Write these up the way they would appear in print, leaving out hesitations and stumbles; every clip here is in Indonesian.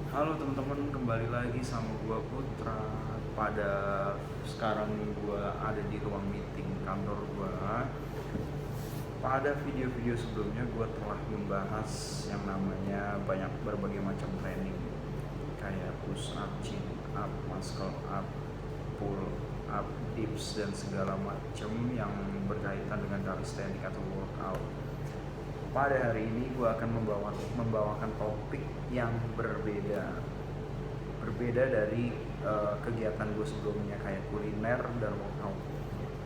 Halo teman-teman, kembali lagi sama gua Putra. Pada sekarang gua ada di ruang meeting kantor gua. Pada video-video sebelumnya gua telah membahas yang namanya banyak berbagai macam training, kayak push up, chin up, muscle up, pull up, dips dan segala macam yang berkaitan dengan calisthenics atau workout. Pada hari ini gue akan membawakan topik yang berbeda dari kegiatan gue sebelumnya kayak kuliner dan workout.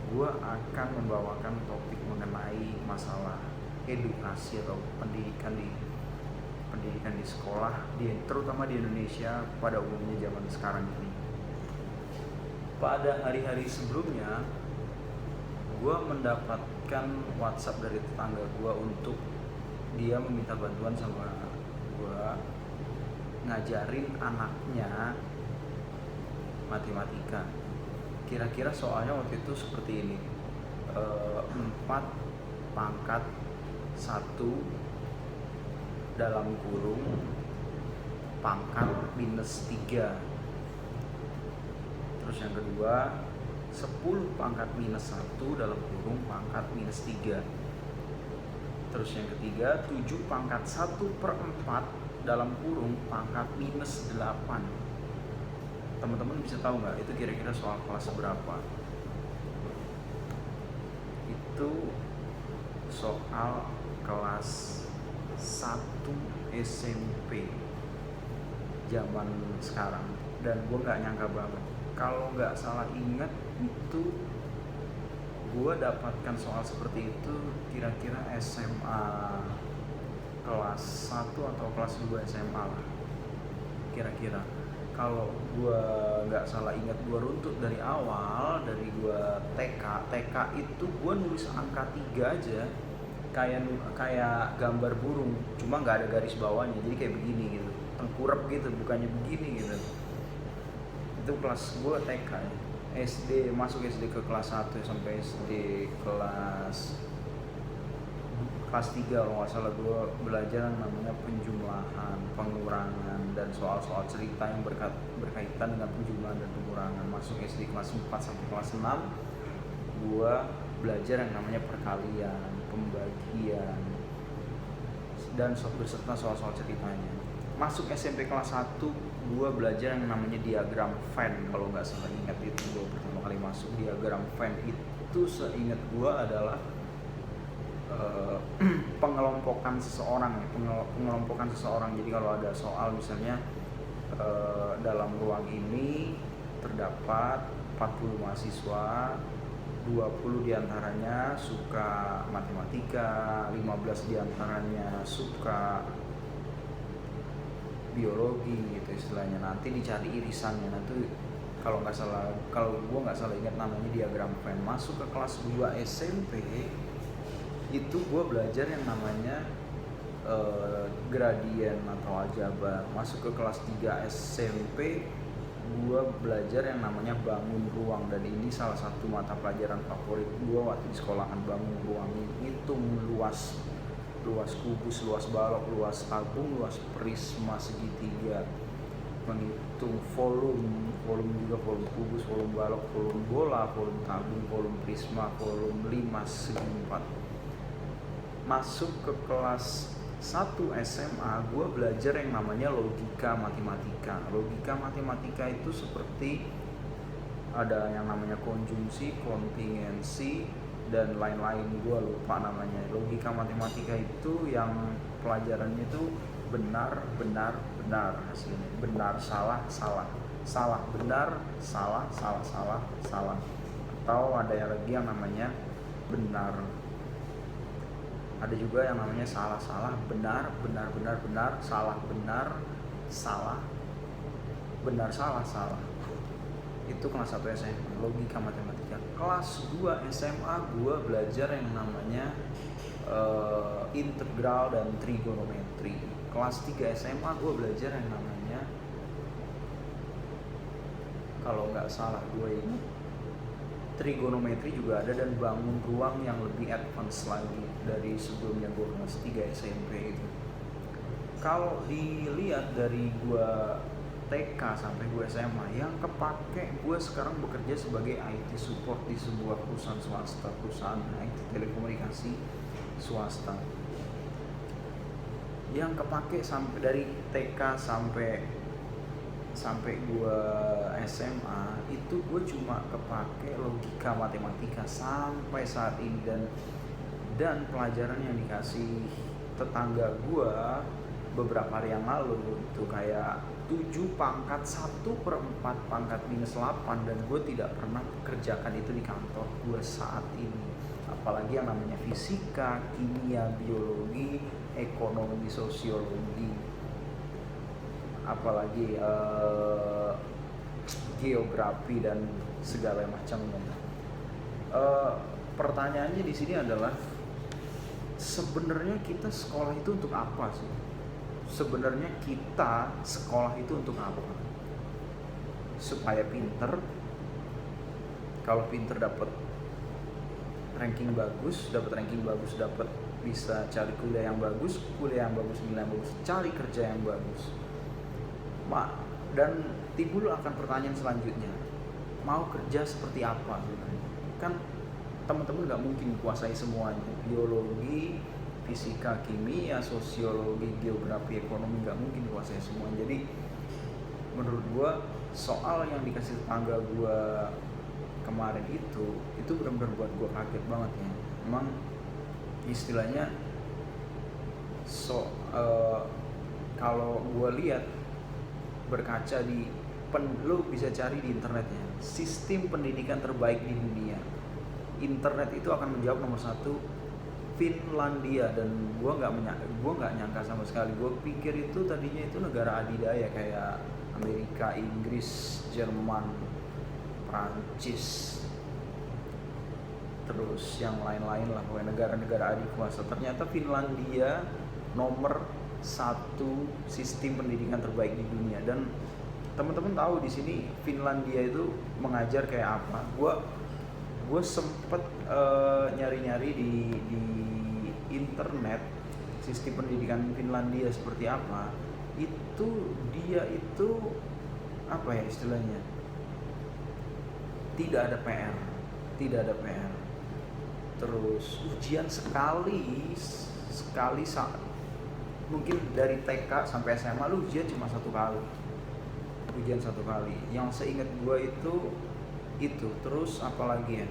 Gue akan membawakan topik mengenai masalah edukasi atau pendidikan di sekolah, terutama di Indonesia pada umumnya zaman sekarang ini. Pada hari-hari sebelumnya, gue mendapatkan WhatsApp dari tetangga gue untuk dia meminta bantuan sama gue ngajarin anaknya matematika. Kira-kira soalnya waktu itu seperti ini, 4 pangkat 1 dalam kurung pangkat minus 3. Terus yang kedua 10 pangkat minus 1 dalam kurung pangkat minus 3. Terus yang ketiga 7 pangkat 1/4 dalam kurung pangkat minus 8. Teman-teman bisa tahu nggak itu kira-kira soal kelas berapa? Itu soal kelas 1 SMP zaman sekarang. Dan gue nggak nyangka banget, kalau nggak salah ingat itu gue dapatkan soal seperti itu kira-kira SMA kelas 1 atau kelas 2 SMA lah kira-kira. Kalau gue nggak salah ingat, gue runtut dari awal, dari gue TK itu gue nulis angka 3 aja, kayak gambar burung, cuma nggak ada garis bawahnya, jadi kayak begini gitu, tengkurap gitu, bukannya begini gitu. Itu kelas gue TK ya. SD, masuk SD ke kelas 1 sampai SD kelas 3 kalau nggak salah gue belajar yang namanya penjumlahan, pengurangan, dan soal-soal cerita yang berkaitan dengan penjumlahan dan pengurangan. Masuk SD kelas 4 sampai kelas 6 gue belajar yang namanya perkalian, pembagian, dan beserta soal-soal ceritanya. Masuk SMP kelas 1 gue belajar yang namanya diagram Venn, kalau nggak salah ingat itu gue pertama kali masuk. Diagram Venn itu seingat gue adalah pengelompokan seseorang. Jadi kalau ada soal misalnya dalam ruang ini terdapat 40 mahasiswa, 20 diantaranya suka matematika, 15 diantaranya suka biologi gitu istilahnya. Nanti dicari irisannya. Nanti kalau gue nggak salah ingat namanya diagram Venn. Masuk ke kelas 2 SMP itu gue belajar yang namanya gradien atau aljabar. Masuk ke kelas 3 SMP gue belajar yang namanya bangun ruang, dan ini salah satu mata pelajaran favorit gue waktu di sekolahan. Bangun ruang, hitung luas kubus, luas balok, luas tabung, luas prisma segitiga, menghitung volume juga, volume kubus, volume balok, volume bola, volume tabung, volume prisma, volume 5 segi 4. Masuk ke kelas 1 SMA gue belajar yang namanya logika matematika. Logika matematika itu seperti ada yang namanya konjungsi, kontingensi, dan lain-lain, gue lupa namanya. Logika matematika itu yang pelajarannya itu benar hasilnya, benar salah benar, salah, atau ada yang lagi yang namanya benar. Ada juga yang namanya salah benar, salah benar, salah. Itu kelas 1 SMA, logika matematika. Kelas 2 SMA gue belajar yang namanya integral dan trigonometri. Kelas 3 SMA gue belajar yang namanya, kalau nggak salah gue ini trigonometri juga ada, dan bangun ruang yang lebih advance lagi dari sebelumnya gue kelas 3 SMP itu. Kalau dilihat dari gua TK sampai gua SMA, yang kepake gua sekarang bekerja sebagai IT support di sebuah perusahaan swasta, perusahaan IT telekomunikasi swasta. Yang kepake sampai dari TK sampai gua SMA itu gue cuma kepake logika matematika sampai saat ini, dan pelajaran yang dikasih tetangga gua beberapa hari yang lalu itu kayak 7 pangkat 1/4 pangkat minus 8, dan gue tidak pernah kerjakan itu di kantor gue saat ini. Apalagi yang namanya fisika, kimia, biologi, ekonomi, sosiologi, apalagi geografi dan segala macamnya. Pertanyaannya di sini adalah, sebenarnya kita sekolah itu untuk apa sih? Sebenarnya kita sekolah itu untuk apa? Supaya pinter. Kalau pinter dapat ranking bagus, dapat bisa cari kuliah yang bagus, nilai yang bagus, cari kerja yang bagus. Dan timbul akan pertanyaan selanjutnya, mau kerja seperti apa sebenarnya? Kan teman-teman nggak mungkin kuasai semuanya, biologi, fisika, kimia, sosiologi, geografi, ekonomi, nggak mungkin kuasai semuanya. Jadi menurut gua soal yang dikasih tetangga gua kemarin itu benar-benar buat gua kaget banget ya. Emang istilahnya kalau gua lihat, berkaca lo bisa cari di internetnya, sistem pendidikan terbaik di dunia. Internet itu akan menjawab nomor 1 Finlandia, dan gua nggak nyangka sama sekali. Gua pikir itu tadinya itu negara adidaya kayak Amerika, Inggris, Jerman, Prancis, terus yang lain-lain lah, pokoknya negara-negara adikuasa. Ternyata Finlandia nomor 1 sistem pendidikan terbaik di dunia. Dan teman-teman tahu di sini Finlandia itu mengajar kayak apa? Gue sempet nyari-nyari di internet sistem pendidikan Finlandia seperti apa. Dia itu apa ya istilahnya? Tidak ada PR. Terus ujian sekali mungkin dari TK sampai SMA lu ujian cuma 1 kali. Yang seingat gue itu. Terus apalagi ya?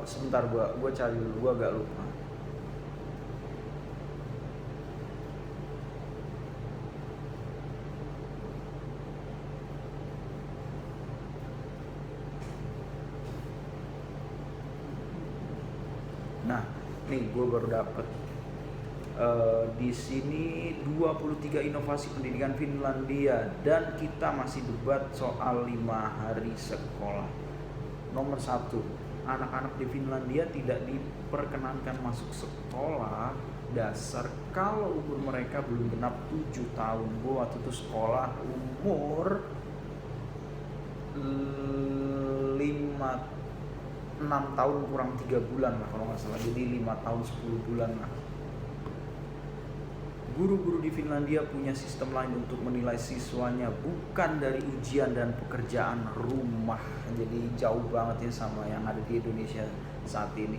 Sebentar gue cari dulu, gue agak lupa. Nah, nih gue baru dapet di sini 23 inovasi pendidikan Finlandia, dan kita masih debat soal 5 hari sekolah. Nomor 1, anak-anak di Finlandia tidak diperkenankan masuk sekolah dasar kalau umur mereka belum genap 7 tahun. Gue waktu itu sekolah umur 6 tahun kurang 3 bulan lah kalau nggak salah, jadi 5 tahun 10 bulan lah. Guru-guru di Finlandia punya sistem lain untuk menilai siswanya, bukan dari ujian dan pekerjaan rumah. Jadi jauh banget ya sama yang ada di Indonesia saat ini.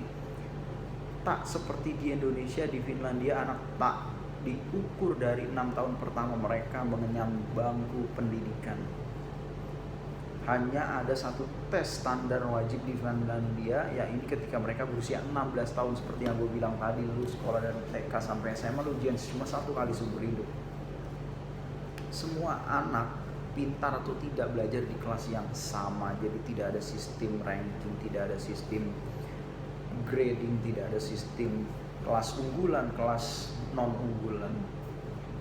Tak seperti di Indonesia, di Finlandia anak tak diukur dari 6 tahun pertama mereka mengenyam bangku pendidikan. Hanya ada 1 tes standar wajib di Finlandia, yaitu ketika mereka berusia 16 tahun. Seperti yang gue bilang tadi, lu sekolah dari TK sampai SMA lu ujian cuma 1 kali seumur hidup. Semua anak pintar atau tidak belajar di kelas yang sama, jadi tidak ada sistem ranking, tidak ada sistem grading, tidak ada sistem kelas unggulan, kelas non unggulan.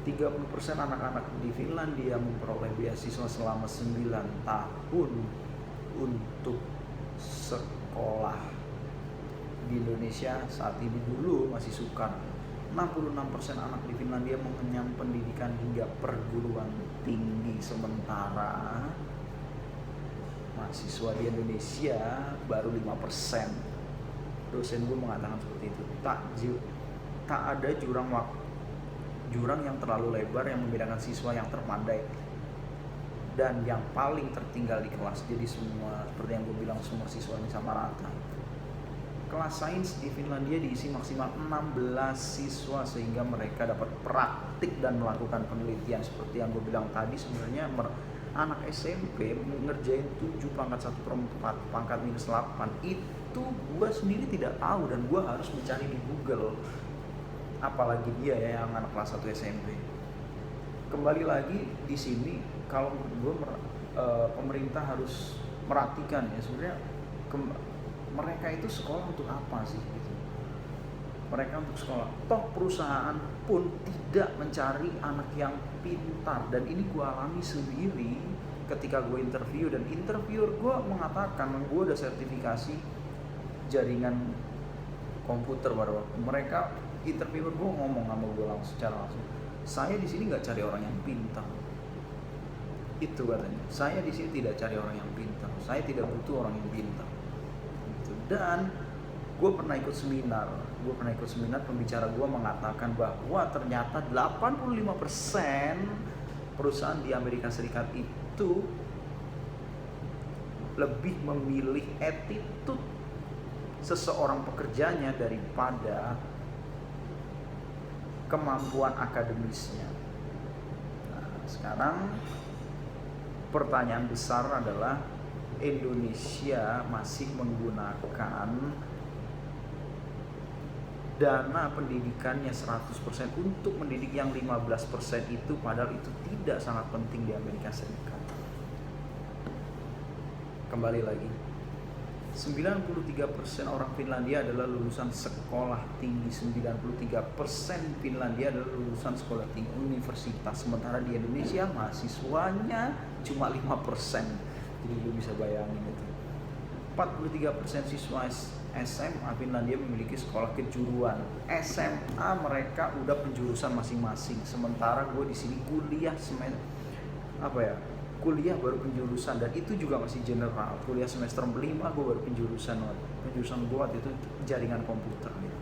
30% anak-anak di Finlandia memperoleh beasiswa selama 9 tahun untuk sekolah. Di Indonesia saat ini dulu masih sukar. 66% anak di Finlandia mengenyam pendidikan hingga perguruan tinggi, sementara mahasiswa di Indonesia baru 5%. Dosen gue mengatakan seperti itu. Takjub. tak ada jurang yang terlalu lebar yang membedakan siswa yang terpandai dan yang paling tertinggal di kelas. Jadi semua, seperti yang gue bilang, semua siswa ini sama rata. Kelas sains di Finlandia diisi maksimal 16 siswa sehingga mereka dapat praktik dan melakukan penelitian. Seperti yang gue bilang tadi, sebenarnya anak SMP ngerjain 7 pangkat 1 per 4 pangkat minus 8 itu gue sendiri tidak tahu dan gue harus mencari di Google, apalagi dia ya yang anak kelas 1 SMP. Kembali lagi di sini, kalau menurut gue pemerintah harus merhatikan ya, sebenarnya mereka itu sekolah untuk apa sih gitu. Mereka untuk sekolah, toh perusahaan pun tidak mencari anak yang pintar, dan ini gue alami sendiri ketika gue interview, dan interviewer gue mengatakan gue udah sertifikasi jaringan komputer pada waktu mereka interviewer gue ngomong sama gue secara langsung, saya di sini nggak cari orang yang pintar, itu katanya, saya di sini tidak cari orang yang pintar, saya tidak butuh orang yang pintar gitu. Dan gue pernah ikut seminar, pembicara gue mengatakan bahwa ternyata 85% perusahaan di Amerika Serikat itu lebih memilih attitude seseorang pekerjanya daripada kemampuan akademisnya. Nah, sekarang pertanyaan besar adalah, Indonesia masih menggunakan dana pendidikannya 100% untuk mendidik yang 15% itu, padahal itu tidak sangat penting di Amerika Serikat. Kembali lagi, 93% orang Finlandia adalah lulusan sekolah tinggi, 93% Finlandia adalah lulusan sekolah tinggi universitas, sementara di Indonesia mahasiswanya cuma 5%. Jadi lu bisa bayangin itu. 43% siswa SMA Finlandia memiliki sekolah kejuruan. SMA mereka udah penjurusan masing-masing, sementara gue di sini kuliah kuliah baru penjurusan, dan itu juga masih general. Kuliah semester 5 gue baru penjurusan gue waktu itu jaringan komputer gitu.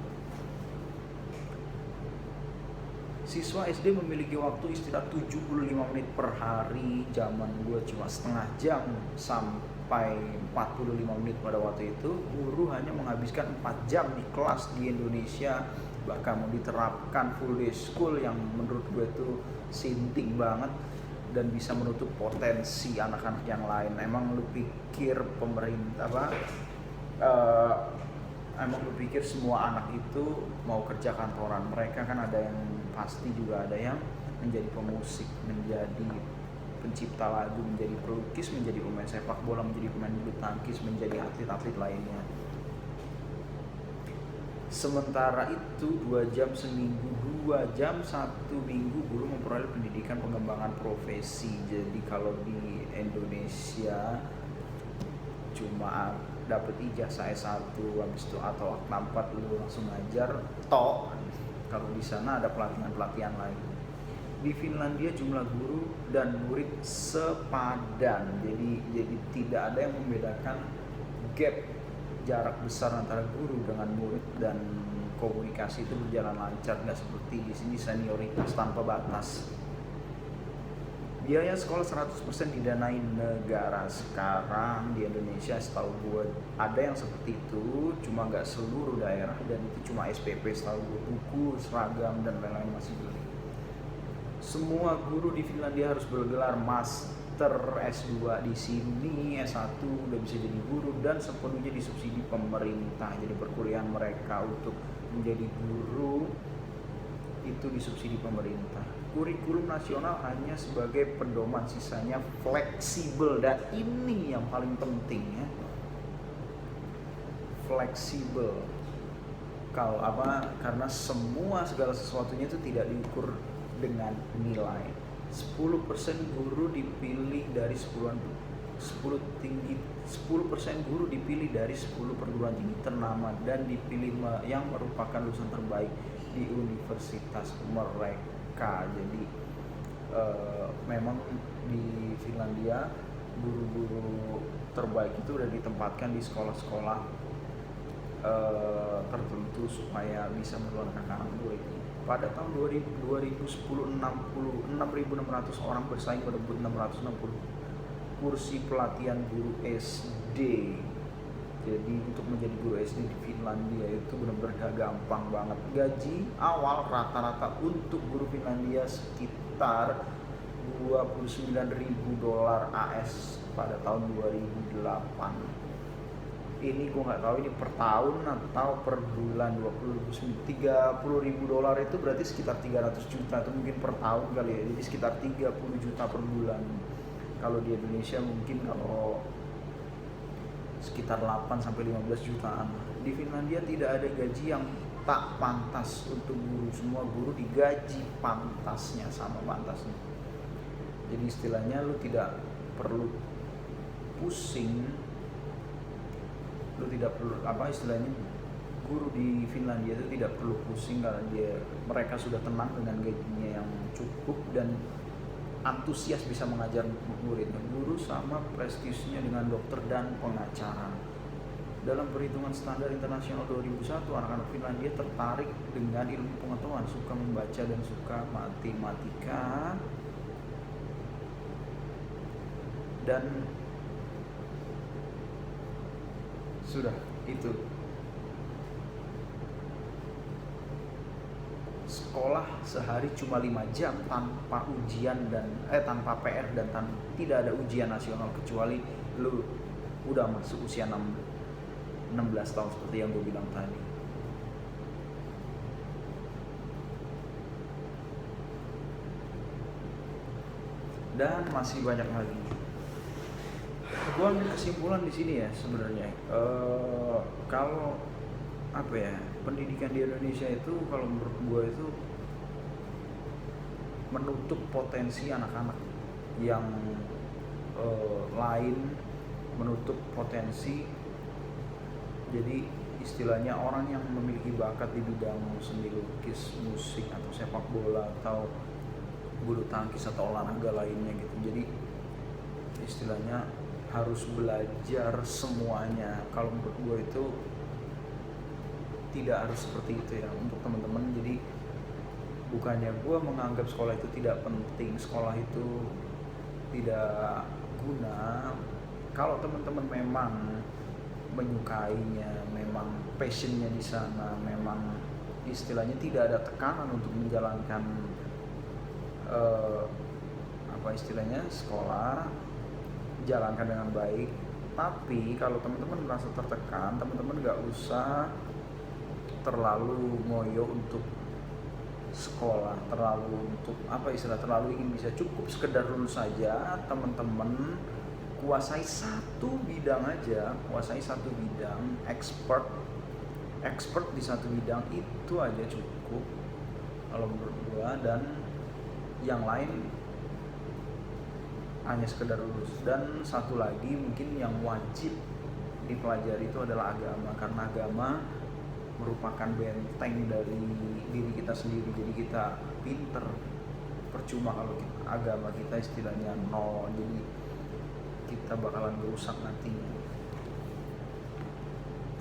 Siswa SD memiliki waktu istirahat 75 menit per hari, zaman gue cuma setengah jam sampai 45 menit pada waktu itu. Guru hanya menghabiskan 4 jam di kelas di Indonesia, bahkan mau diterapkan full day school yang menurut gue itu sinting banget dan bisa menutup potensi anak-anak yang lain. Emang lu pikir emang lu pikir semua anak itu mau kerja kantoran? Mereka kan ada yang pasti juga ada yang menjadi pemusik, menjadi pencipta lagu, menjadi pelukis, menjadi pemain sepak bola, menjadi pemain bulu tangkis, menjadi atlet-atlet lainnya. Sementara itu 2 jam seminggu, 2 jam 1 minggu guru memperoleh pendidikan pengembangan profesi. Jadi kalau di Indonesia cuma dapat ijazah S1 habis itu atau akta 4 lu langsung ngajar toh. Kalau di sana ada pelatihan lain. Di Finlandia jumlah guru dan murid sepadan. Jadi tidak ada yang membedakan gap jarak besar antara guru dengan murid, dan komunikasi itu berjalan lancar, nggak seperti di sini senioritas tanpa batas. Biaya sekolah 100% didanai negara. Sekarang di Indonesia setahu gue ada yang seperti itu, cuma nggak seluruh daerah, dan itu cuma SPP setahu gue, buku, seragam, dan lain-lain masih beli. Semua guru di Finlandia harus bergelar master S2 di sini, S1 udah bisa jadi guru, dan sepenuhnya disubsidi pemerintah. Jadi perkuliahan mereka untuk menjadi guru itu disubsidi pemerintah. Kurikulum nasional hanya sebagai pedoman, sisanya fleksibel, dan ini yang paling penting ya, fleksibel. Karena segala sesuatunya itu tidak diukur dengan nilai. 10% guru dipilih dari 10% guru dipilih dari 10 perguruan tinggi ternama dan dipilih yang merupakan lulusan terbaik di universitas mereka. Jadi memang di Finlandia guru-guru terbaik itu udah ditempatkan di sekolah-sekolah tertentu supaya bisa mengeluarkan anak gue. Pada tahun 2010 6.600 orang bersaing berebut 660 kursi pelatihan guru SD. Jadi untuk menjadi guru SD di Finlandia itu benar-benar gak gampang banget. Gaji awal rata-rata untuk guru Finlandia sekitar $29.000 AS pada tahun 2008. Ini gue nggak tahu ini per tahun atau per bulan. $30.000 itu berarti sekitar 300 juta, itu mungkin per tahun kali ya, jadi sekitar 30 juta per bulan. Kalau di Indonesia mungkin kalau sekitar 8-15 jutaan. Di Finlandia tidak ada gaji yang tak pantas untuk guru. Semua guru digaji pantasnya, sama pantasnya. Jadi istilahnya lu tidak perlu pusing, lu tidak perlu guru di Finlandia itu tidak perlu pusing karena mereka sudah tenang dengan gajinya yang cukup dan antusias bisa mengajar muridnya. Guru sama prestisinya dengan dokter dan pengacara. Dalam perhitungan standar internasional 2001, anak-anak Finlandia tertarik dengan ilmu pengetahuan, suka membaca dan suka matematika, dan sudah itu. Sekolah sehari cuma 5 jam tanpa ujian dan tanpa PR dan tidak ada ujian nasional kecuali lu udah masuk usia 16 tahun seperti yang gue bilang tadi. Dan masih banyak lagi. Gue ambil kesimpulan di sini ya sebenarnya. Kalau pendidikan di Indonesia itu kalau menurut gue itu menutup potensi anak-anak yang lain, menutup potensi. Jadi istilahnya orang yang memiliki bakat di bidang seni lukis, musik atau sepak bola atau bulu tangkis atau olahraga lainnya gitu. Jadi istilahnya harus belajar semuanya. Kalau menurut gue itu tidak harus seperti itu ya untuk teman-teman. Jadi bukannya gue menganggap sekolah itu tidak penting, sekolah itu tidak guna. Kalau teman-teman memang menyukainya, memang passionnya di sana, memang istilahnya tidak ada tekanan untuk menjalankan sekolah, jalankan dengan baik. Tapi kalau teman-teman merasa tertekan, teman-teman gak usah terlalu ngoyo untuk sekolah, terlalu ingin bisa, cukup sekedar lulus saja. Teman-teman kuasai satu bidang aja, expert di satu bidang itu aja cukup kalau menurut gua, dan yang lain hanya sekedar lulus. Dan satu lagi mungkin yang wajib dipelajari itu adalah agama, karena agama merupakan benteng dari diri kita sendiri. Jadi kita pinter, percuma kalau agama kita istilahnya nol, jadi kita bakalan merusak nantinya.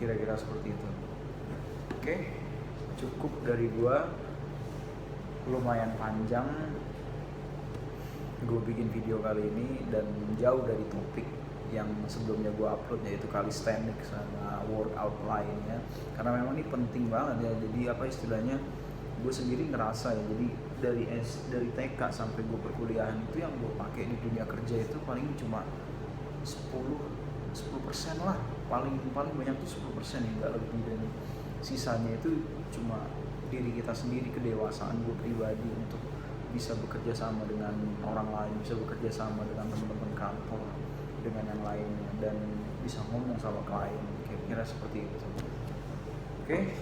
Kira-kira seperti itu. Oke, cukup dari gua, lumayan panjang gue bikin video kali ini dan jauh dari topik yang sebelumnya gue upload, yaitu calisthenics sama workout lainnya, karena memang ini penting banget ya. Jadi istilahnya gue sendiri ngerasa ya, jadi dari TK sampai gue perkuliahan itu yang gue pakai di dunia kerja itu paling cuma 10% lah, paling banyak tuh 10%, enggak lebih. Dan sisanya itu cuma diri kita sendiri, kedewasaan gue pribadi untuk bisa bekerja sama dengan orang lain, bisa bekerja sama dengan teman-teman kantor, dengan yang lainnya, dan bisa ngomong sama klien, kira-kira seperti itu. Oke,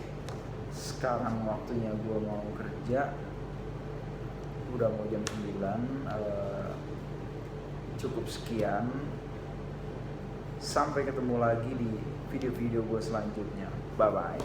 sekarang waktunya gue mau kerja, udah mau jam 9. Cukup sekian, sampai ketemu lagi di video-video gue selanjutnya. Bye bye.